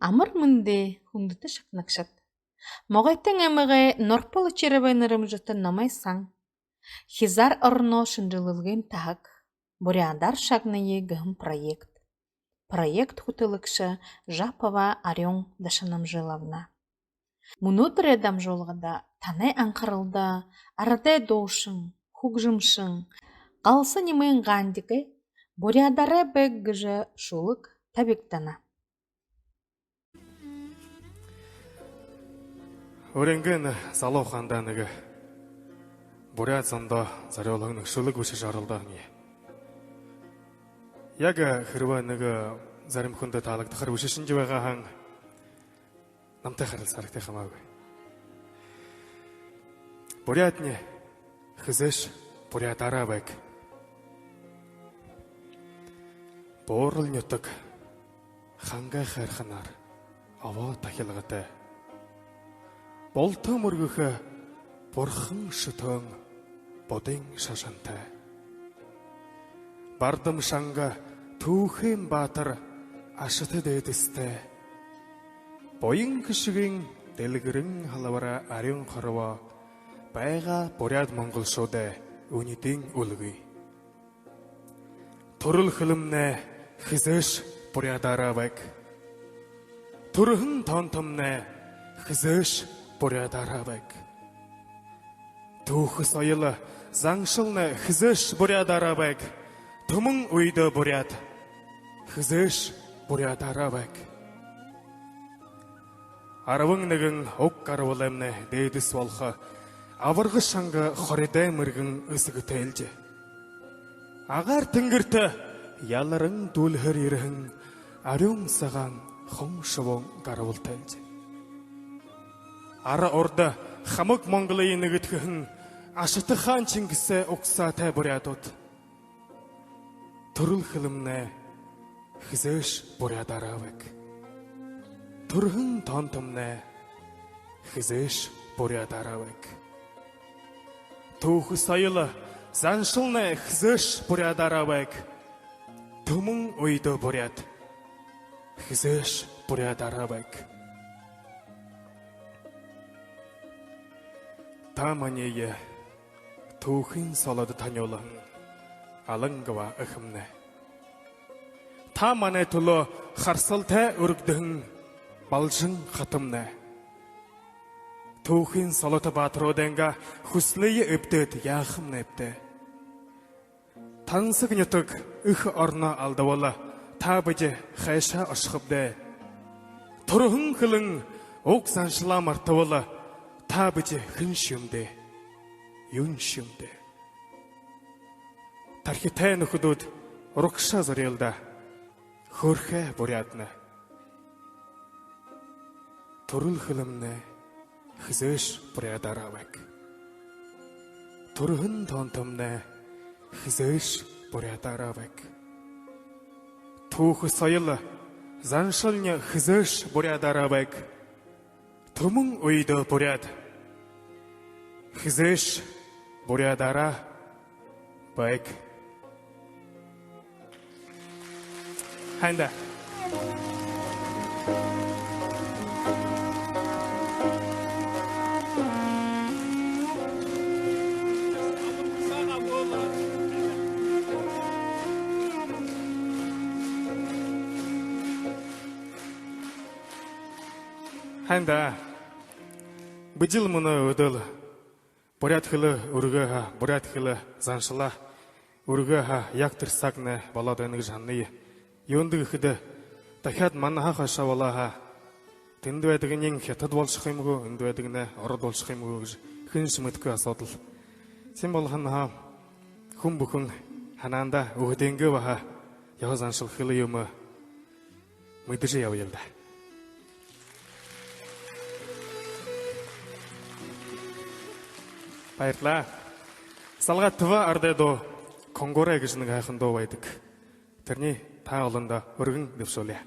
Амыр мынде хуңдыты шакнакшат. Могайтын эмеге норпалы черебайнырым жытын намайсаң. Хизар орно шынжылылгын таг. Бурядар шагные гым проект. Проект хутылыкшы Жапова Арёң дашанам жилавна. Мунутыр эдам жолғада таны аңқырылда, арады доушың, хугжымшың, қалсы немейн ғандығы, бурядары бәк гыжы шулық табектана. Өренген залау ханданыгы бурят занда зарёлығының шулық өші жарылдағын. Яга хырваныгы зарым хүнді талықты қыр өшішін жеваға хаң намтай қарыл сарықтай қамауы. Бурятне хызыш бурят арабек. Борыл нөттік ханға қайрқанар ава тахилғыты. Болты мұргықы борхың шытың бодың шашанты. Бардым шаңға түүхен батыр ашыты дэдісті. Бойын кішігін дәлгірін халавара арың қырыва байға бурят моңғыл шоды өнетін үлгі. Тұрыл хылымны хызыш бурят арабек. Тұрғын тантымны хызыш бурят арабек. Түүхі сайылы заңшылны хызыш бурят арабек. Тумың үйді бурят хызыш бурят арабек. Арвың нігін оқ қарвылымны дейді суалқы авырғы шаңғы қоридай мұргын үсігі тәлді. Ағар түңгірті ялырың дөлхір ерігін арың саған құң шывың қарвыл тәлді. Ара орда қамық моңғылы енігіткіхін ашыты хан чыңгісі оқсаты бурят от. Тұрыл хылымны хызыш бурят арабек. Тұрғын тантымны хызыш бурят арабек. Түүхі сайылы заншылны хызыш бурят арабек. Тумың ойды бурят хызыш бурят арабек. Таманее түүхін салады таньолың алыңгыва ұхымны. Тамане тұлы қарсылты үргдің балжың қатымны. Түүхін салаты батыр оденға хүслейі өптет яқымны өпті. Таңсық нүтік үхі орна алдавалы табыды қайша ұшқыбды. Тұрғын қылың оқ саншыла мартавалы табыды хүн шүмді, юн шүмді. Тархитайны худуд рукша зарелда хурхе бурятны. Турыл хылымны хызыш бурят арабек. Турғын тантымны хызыш бурят арабек. Түүхі сайылы заншылны хызыш бурят арабек. Тумың ойды бурят хызыш бурят арабек. Ханда. Ханда. Быдил мұны өділ. Бурят хылы үргі, бурят хылы заншыла. Үргі яқтыр сақны баладайнық жанны. Йондығы хыды тахят маннаға қаша балаға. Тінді әдігінен хетад болшықаймығы, үнді әдігіне орад болшықаймығы күн шымытқы асадыл. Сен болғанға күн бүкін хананда өғденгі баға яғы заншыл хылы емі мұйдыжы яу елді. Байыртла, салға түва ардайдо Конгора егішінің ғайқында обайдық. Тэрний та олонда өргөн деп сөйле.